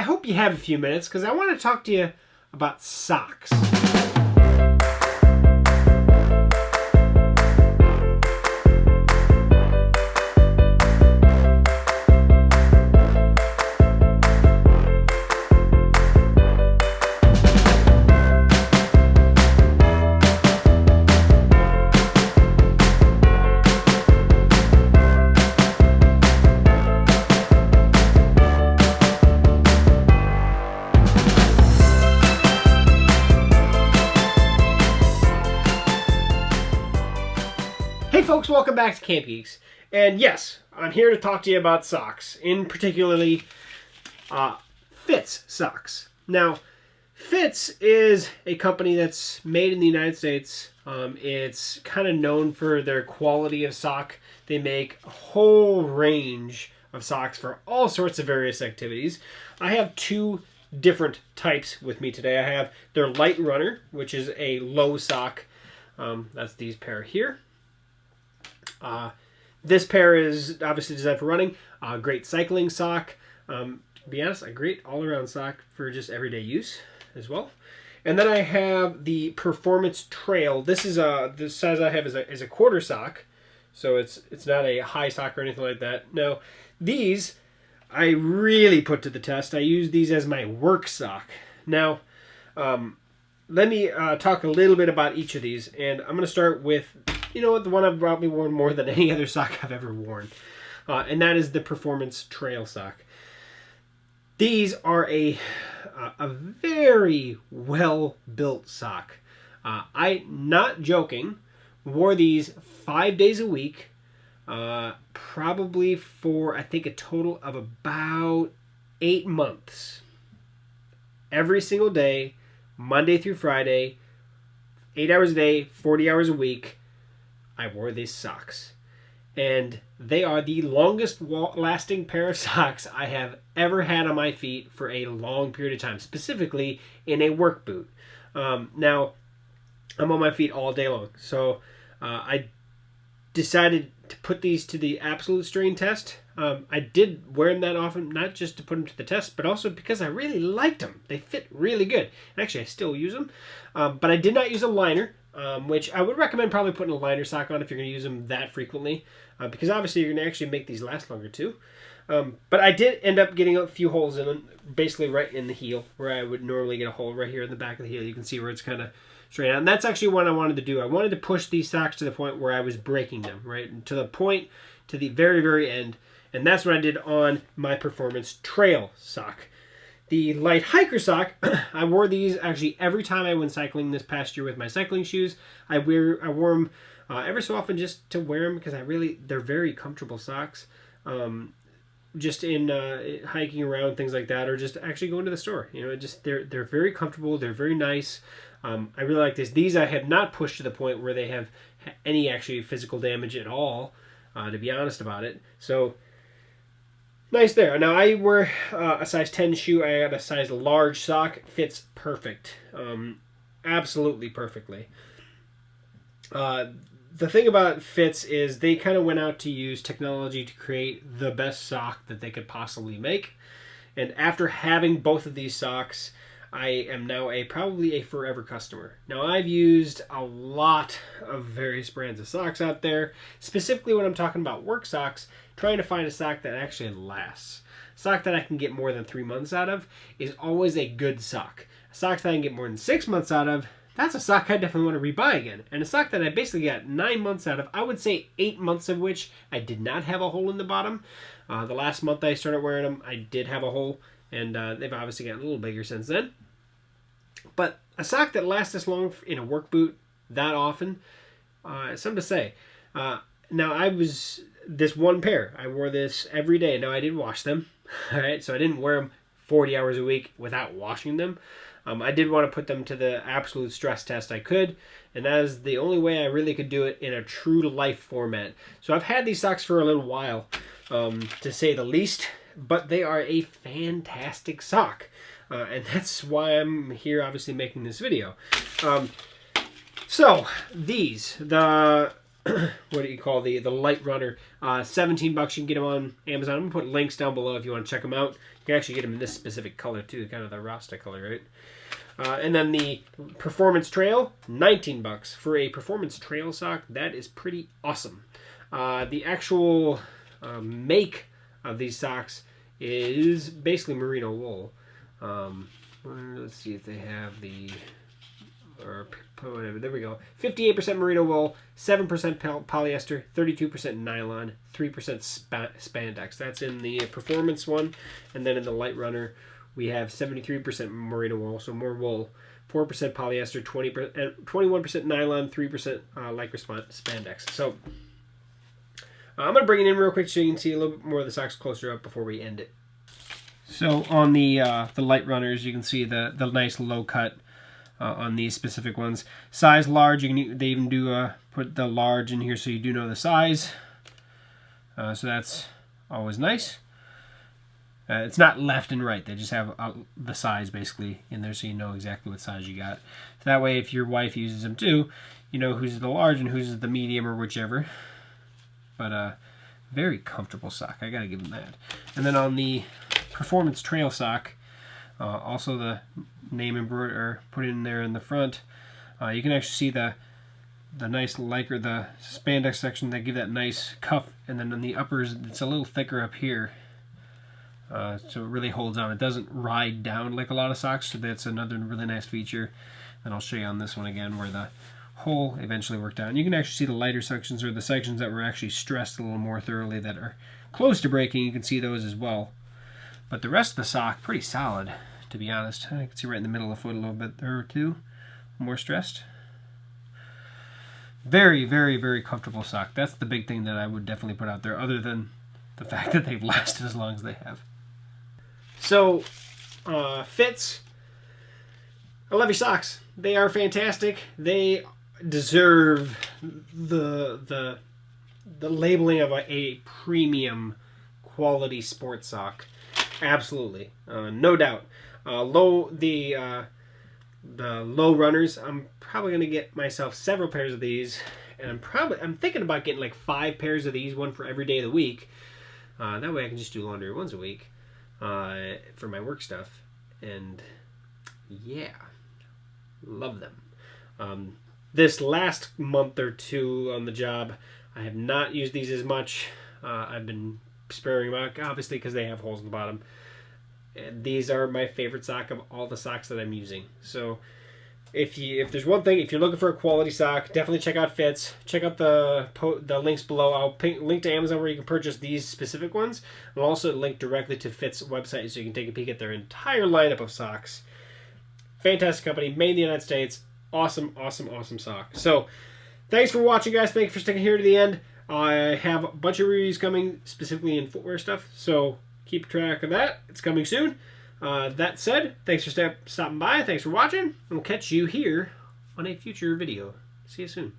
I hope you have a few minutes because I want to talk to you about socks. Hey folks, welcome back to CampGeeks. And yes, I'm here to talk to you about socks, in particularly Fitz socks. Now, Fitz is a company that's made in the United States. It's kind of known for their quality of sock. They make a whole range of socks for all sorts of various activities. I have two different types with me today. I have their Light Runner, which is a low sock. That's these pair here. This pair is obviously designed for running. Great cycling sock. To be honest, a great all-around sock for just everyday use as well. And then I have the Performance Trail. This is the size I have is a quarter sock, so it's not a high sock or anything like that. Now, these I really put to the test. I use these as my work sock. Now, let me talk a little bit about each of these, and I'm going to start with, you know what, the one I've probably worn more than any other sock I've ever worn. And that is the Performance Trail sock. These are a very well-built sock. I, not joking, wore these 5 days a week, probably for, I think, a total of about 8 months. Every single day, Monday through Friday, 8 hours a day, 40 hours a week, I wore these socks. And they are the longest lasting pair of socks I have ever had on my feet for a long period of time, specifically in a work boot. Now, I'm on my feet all day long, so I decided to put these to the absolute strain test. I did wear them that often, not just to put them to the test, but also because I really liked them. They fit really good. And actually, I still use them. But I did not use a liner, which I would recommend probably putting a liner sock on if you're going to use them that frequently, because obviously you're going to actually make these last longer too. But I did end up getting a few holes in them, basically right in the heel, where I would normally get a hole right here in the back of the heel. You can see where it's kind of straight out. And that's actually what I wanted to do. I wanted to push these socks to the point where I was breaking them, right? And to the point, to the very, very end. And that's what I did on my Performance Trail sock. The Light Hiker sock, I wore these actually every time I went cycling this past year with my cycling shoes. I wore them ever so often just to wear them because they're very comfortable socks. Just in hiking around, things like that, or just actually going to the store. You know, they're very comfortable. They're very nice. I really like this. These I have not pushed to the point where they have any actually physical damage at all, to be honest about it. So, nice there. Now, I wear a size 10 shoe. I got a size large sock. Fits perfect. Absolutely perfectly. The thing about Fitz is they kind of went out to use technology to create the best sock that they could possibly make. And after having both of these socks, I am now probably a forever customer. Now, I've used a lot of various brands of socks out there, specifically when I'm talking about work socks, trying to find a sock that actually lasts. A sock that I can get more than 3 months out of is always a good sock. A sock that I can get more than 6 months out of, that's a sock I definitely want to rebuy again. And a sock that I basically got 9 months out of, I would say 8 months of which I did not have a hole in the bottom. The last month I started wearing them, I did have a hole, and they've obviously gotten a little bigger since then. But a sock that lasts this long in a work boot that often, something to say. Now, this one pair, I wore this every day. Now, I did wash them, all right? So I didn't wear them 40 hours a week without washing them. I did want to put them to the absolute stress test I could, and that is the only way I really could do it in a true-to-life format. So I've had these socks for a little while, to say the least, but they are a fantastic sock. And that's why I'm here, obviously, making this video. So, the what do you call the light runner, $17. You can get them on Amazon. I'm gonna put links down below if you want to check them out. You can actually get them in this specific color too, kind of the Rasta color, right? And then the Performance Trail, $19 for a Performance Trail sock. That is pretty awesome. The actual make of these socks is basically merino wool. Let's see if they have the, or whatever. There we go. 58% merino wool, 7% polyester, 32% nylon, 3% spandex. That's in the Performance one, and then in the Light Runner, we have 73% merino wool, so more wool, 4% polyester, 21% nylon, 3% lycra spandex. So I'm going to bring it in real quick so you can see a little bit more of the socks closer up before we end it. So on the Light Runners, you can see the nice low cut on these specific ones. Size large, they even do put the large in here so you do know the size. So that's always nice. It's not left and right. They just have the size basically in there so you know exactly what size you got. So that way if your wife uses them too, you know who's the large and who's the medium or whichever. But very comfortable sock. I gotta give them that. And then on the Performance Trail sock, also the name embroidered or put in there in the front. You can actually see the nice lycra, the spandex section. They give that nice cuff, and then on the uppers, it's a little thicker up here. So it really holds on. It doesn't ride down like a lot of socks, so that's another really nice feature. And I'll show you on this one again where the hole eventually worked out. And you can actually see the lighter sections, or the sections that were actually stressed a little more thoroughly that are close to breaking. You can see those as well. But the rest of the sock, pretty solid, to be honest. I can see right in the middle of the foot a little bit there or two, more stressed. Very, very, very comfortable sock. That's the big thing that I would definitely put out there, other than the fact that they've lasted as long as they have. So, fits. I love your socks. They are fantastic. They deserve the labeling of a premium quality sports sock. Absolutely, no doubt. The low runners, I'm probably gonna get myself several pairs of these, and I'm thinking about getting like 5 pairs of these, one for every day of the week. That way I can just do laundry once a week for my work stuff, and yeah, love them. This last month or two on the job, I have not used these as much. I've been sparing them out, obviously, because they have holes in the bottom. And these are my favorite sock of all the socks that I'm using. So if there's one thing, if you're looking for a quality sock, definitely check out Fits. Check out the links below. I'll link to Amazon where you can purchase these specific ones. I'll also link directly to Fits' website so you can take a peek at their entire lineup of socks. Fantastic company, made in the United States. Awesome, awesome, awesome sock. So thanks for watching, guys. Thank you for sticking here to the end. I have a bunch of reviews coming specifically in footwear stuff, so keep track of that. It's coming soon. That said, thanks for stopping by. Thanks for watching, and we'll catch you here on a future video. See you soon.